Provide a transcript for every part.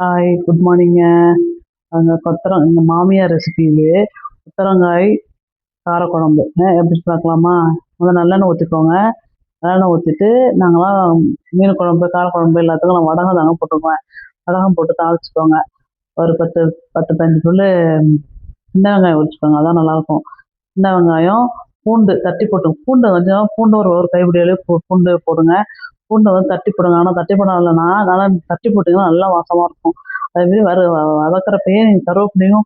Hi, good மார்னிங்க. எங்க மாமியார் recipe இது. கொத்தவரங்காய் காரக்குழம்பு. எப்படி பார்க்கலாமா? முதல்ல நல்லெண்ணெய் ஊற்றிக்கோங்க. நல்லெண்ணெய் ஊற்றிட்டு நாங்களாம் மீன் குழம்பு, காரக்குழம்பு எல்லாத்துக்கும் நான் வடகம் தாங்க போட்டுக்குவேன். வடகம் போட்டு தாளிச்சுக்கோங்க. ஒரு 15 பல்லு சின்ன வெங்காயம் உரிச்சுக்கோங்க. அதான் நல்லாயிருக்கும். சின்ன வெங்காயம், பூண்டு தட்டி போட்டு பூண்டு ஒரு ஒரு கைப்பிடி அளவு பூண்டு போடுங்க. பூண்டை வந்து தட்டி போடுங்க. ஆனால் தட்டி போட இல்லைன்னா நல்லா தட்டி போட்டிங்கன்னா நல்லா வாசமாக இருக்கும். அதேமாரி வதக்கிறப்பயே நீங்கள் கருவேப்பிலையும்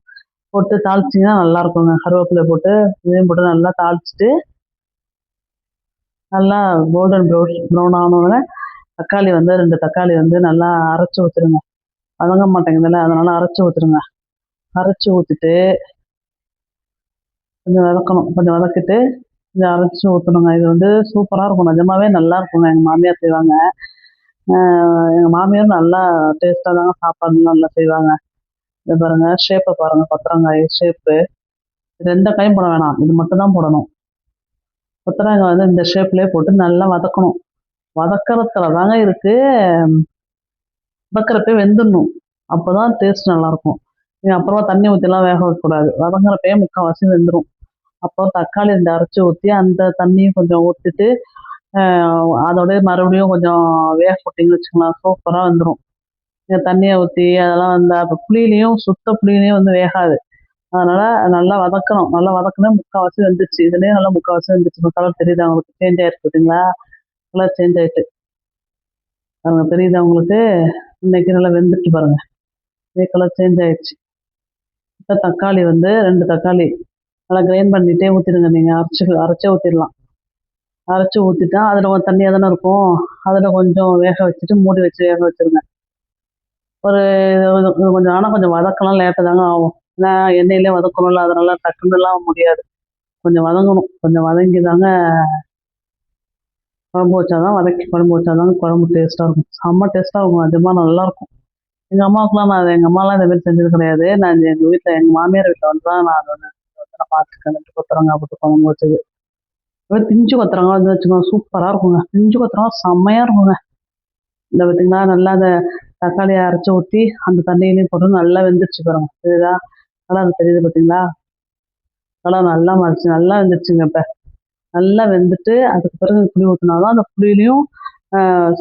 போட்டு தாளிச்சிங்கன்னா நல்லா இருக்குங்க. கருவேப்பிலை போட்டு இதையும் போட்டு நல்லா தாளிச்சிட்டு நல்லா கோல்டன் ப்ரௌன் ஆனோடனே தக்காளி வந்து 2 தக்காளி வந்து நல்லா அரைச்சி ஊற்றுருங்க. வதங்க மாட்டேங்குதுல்ல, அதனால அரைச்சி ஊற்றுருங்க. அரைச்சி ஊற்றிட்டு கொஞ்சம் வதக்கணும். கொஞ்சம் வதக்கிட்டு இதை அரைச்சி ஊற்றணுங்க. இது வந்து சூப்பராக இருக்கும். நிஜமாவே நல்லா இருக்குங்க. எங்கள் மாமியார் செய்வாங்க. எங்கள் மாமியார் நல்லா டேஸ்ட்டாக தாங்க சாப்பாடுலாம் நல்லா செய்வாங்க. இதை பாருங்க, ஷேப்பை பாருங்க, கொத்தவரங்காய் ஷேப்பு. இது எந்த காயும் போட வேணாம், இது மட்டும் தான் போடணும். கொத்தவரங்காய் வந்து இந்த ஷேப்லேயே போட்டு நல்லா வதக்கணும். வதக்கிறதுல தாங்க இருக்கு. வதக்கிறப்பே வெந்துடணும். அப்போ தான் டேஸ்ட் நல்லாயிருக்கும். நீங்கள் அப்புறமா தண்ணி ஊற்றிலாம் வேக வைக்கக்கூடாது. வதங்குறப்பயே முக்கால்வாசி வெந்துடும். அப்போ தக்காளி 2 அரைச்சி ஊற்றி அந்த தண்ணியும் கொஞ்சம் ஊற்றிட்டு அதோடய மறுபடியும் கொஞ்சம் வேக போட்டிங்கன்னு வச்சுக்கோங்களேன், சூப்பராக வந்துடும். நீங்கள் தண்ணியை ஊற்றி அதெல்லாம் வந்து அப்போ புளியிலையும் புளியிலையும் வந்து வேகாது. அதனால் நல்லா வதக்கணும். நல்லா வதக்குனா முக்கால்வாசி வெந்துருச்சு. இதுலேயே நல்லா முக்கால்வாசி வெந்துருச்சு. இப்போ கலர் தெரியுதா உங்களுக்கு? சேஞ்ச் ஆயிருக்கு பார்த்தீங்களா? கலர் சேஞ்ச் ஆயிட்டு பாருங்க, தெரியுதா உங்களுக்கு? இன்னைக்கு நல்லா வெந்துட்டு பாருங்க. இதே கலர் சேஞ்ச் ஆயிடுச்சு. இப்போ தக்காளி வந்து 2 தக்காளி நல்லா கிரைண்ட் பண்ணிட்டே ஊற்றிடுங்க. நீங்கள் அரைச்சே ஊற்றிடலாம். அரைச்சி ஊற்றிட்டா அதில் கொஞ்சம் தண்ணியாக தானே இருக்கும். அதில் கொஞ்சம் வேக வச்சுட்டு மூடி வச்சு வேக வச்சுருங்க. ஒரு இது கொஞ்சம் ஆனால் கொஞ்சம் வதக்கலாம் லேட்டாக தாங்க ஆகும். ஏன்னா எண்ணெயிலே வதக்கணும்ல, அதனால டக்குன்னுலாம் முடியாது. கொஞ்சம் வதங்கணும். கொஞ்சம் வதங்கி தாங்க குழம்பு வச்சா தான், வதக்கி குழம்பு வச்சா தாங்க குழம்பு டேஸ்ட்டாக இருக்கும். செம்ம டேஸ்ட்டாக இருக்கும். நிஜமா நல்லாயிருக்கும். எங்கள் அம்மாவுக்குலாம் எங்கள் அம்மாலாம் இந்த மாதிரி செஞ்சது கிடையாது. நான் எங்கள் வீட்டில் எங்கள் மாமியார் வீட்டில் வந்து தான் நான் அதை வந்து பார்த்துருக்கேன். 2 கொத்தவரங்காய் போட்டு குழம்பு வச்சது. அதுமாதிரி பிஞ்சு கொத்தவரங்காய் வந்து வச்சுக்கோங்க, சூப்பராக இருக்குங்க. பிஞ்சு கொத்தவரங்காய் செம்மையாக இருக்குங்க. இந்த பார்த்தீங்களா, நல்லா அந்த தக்காளியை அரைச்சி ஊற்றி அந்த தண்ணியிலையும் போட்டு நல்லா வெந்துருச்சு பாருங்க. தெரியுதா? கலர் தெரியுது பார்த்தீங்களா? கலர் நல்லா மாறிச்சு. நல்லா வெந்துருச்சுங்க இப்போ. நல்லா வெந்துட்டு அதுக்கு பிறகு புளி ஊற்றினா தான் அந்த புளியிலையும்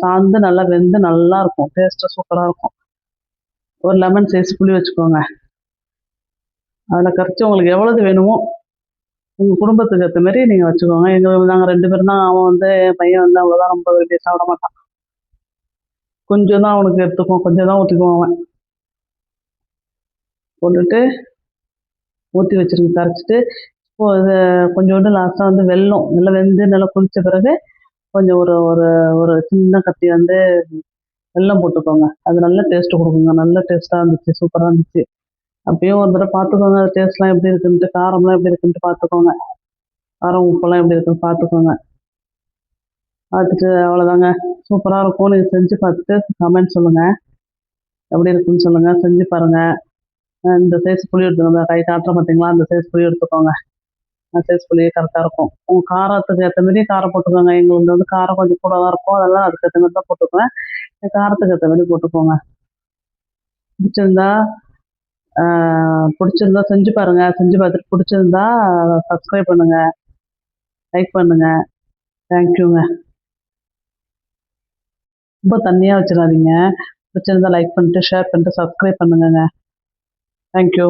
சார்ந்து நல்லா வெந்து நல்லாயிருக்கும். டேஸ்ட்டாக சூப்பராக இருக்கும். ஒரு லெமன் சைஸ் புளி வச்சுக்கோங்க. அதில் கரைச்சி உங்களுக்கு எவ்வளவு வேணுமோ உங்கள் குடும்பத்துக்கு ஏற்ற மாதிரி நீங்கள் வச்சுக்கோங்க. நாங்கள் 2 பேரும் தான். அவன் வந்து என் பையன் வந்து அவ்வளோதான் ரொம்ப விரும்பி சாப்பிட மாட்டான். கொஞ்சம் தான் அவனுக்கு எடுத்துக்குவோம். கொஞ்சம் தான் ஊற்றிக்குவான் அவன். போட்டுட்டு ஊற்றி வச்சுருங்க கரைச்சிட்டு. இப்போது இது கொஞ்சோண்டு லாஸ்ட்டாக வந்து வெல்லம் நல்லா வெந்து நல்லா கொதித்த பிறகு கொஞ்சம் ஒரு ஒரு ஒரு சின்ன கத்தி வந்து வெல்லம் போட்டுக்கோங்க. அது நல்ல டேஸ்ட்டு கொடுக்குங்க. நல்ல டேஸ்ட்டாக இருந்துச்சு. சூப்பராக இருந்துச்சு. அப்பயும் ஒரு தடவை பார்த்துக்கோங்க. அது டேஸ்ட்லாம் எப்படி இருக்குன்ட்டு, காரம்லாம் எப்படி இருக்குன்ட்டு பார்த்துக்கோங்க. காரம் உப்புலாம் எப்படி இருக்குன்னு பார்த்துக்கோங்க. பார்த்துட்டு அவ்வளோதாங்க. சூப்பராக இருக்கும். நீங்கள் செஞ்சு பார்த்துட்டு கமெண்ட் சொல்லுங்கள். எப்படி இருக்குன்னு சொல்லுங்கள். செஞ்சு பாருங்கள். இந்த சைஸ் புளி எடுத்துக்கோங்க. கை காட்டுறேன் பார்த்தீங்களா? அந்த சைஸ் புளி எடுத்துக்கோங்க. அந்த சைஸ் புளியே கரெக்டாக இருக்கும். உங்கள் காரத்துக்கு ஏற்ற மாரி காரம் போட்டுக்கோங்க. எங்களுக்கு வந்து காரம் கொஞ்சம் கூட தான் இருக்கும். அதெல்லாம் அதுக்கு ஏற்ற மாரி தான் போட்டுக்குவேன். காரத்துக்கு ஏற்ற மாரி போட்டுக்கோங்க. பிடிச்சிருந்தா செஞ்சு பாருங்க. செஞ்சு பார்த்துட்டு பிடிச்சிருந்தா சப்ஸ்கிரைப் பண்ணுங்க. லைக் பண்ணுங்க. தேங்க்யூங்க. ரொம்ப தண்ணியாக வச்சிடாதீங்க. பிடிச்சிருந்தா லைக் பண்ணிட்டு, ஷேர் பண்ணிட்டு, சப்ஸ்கிரைப் பண்ணுங்கங்க. தேங்க்யூ.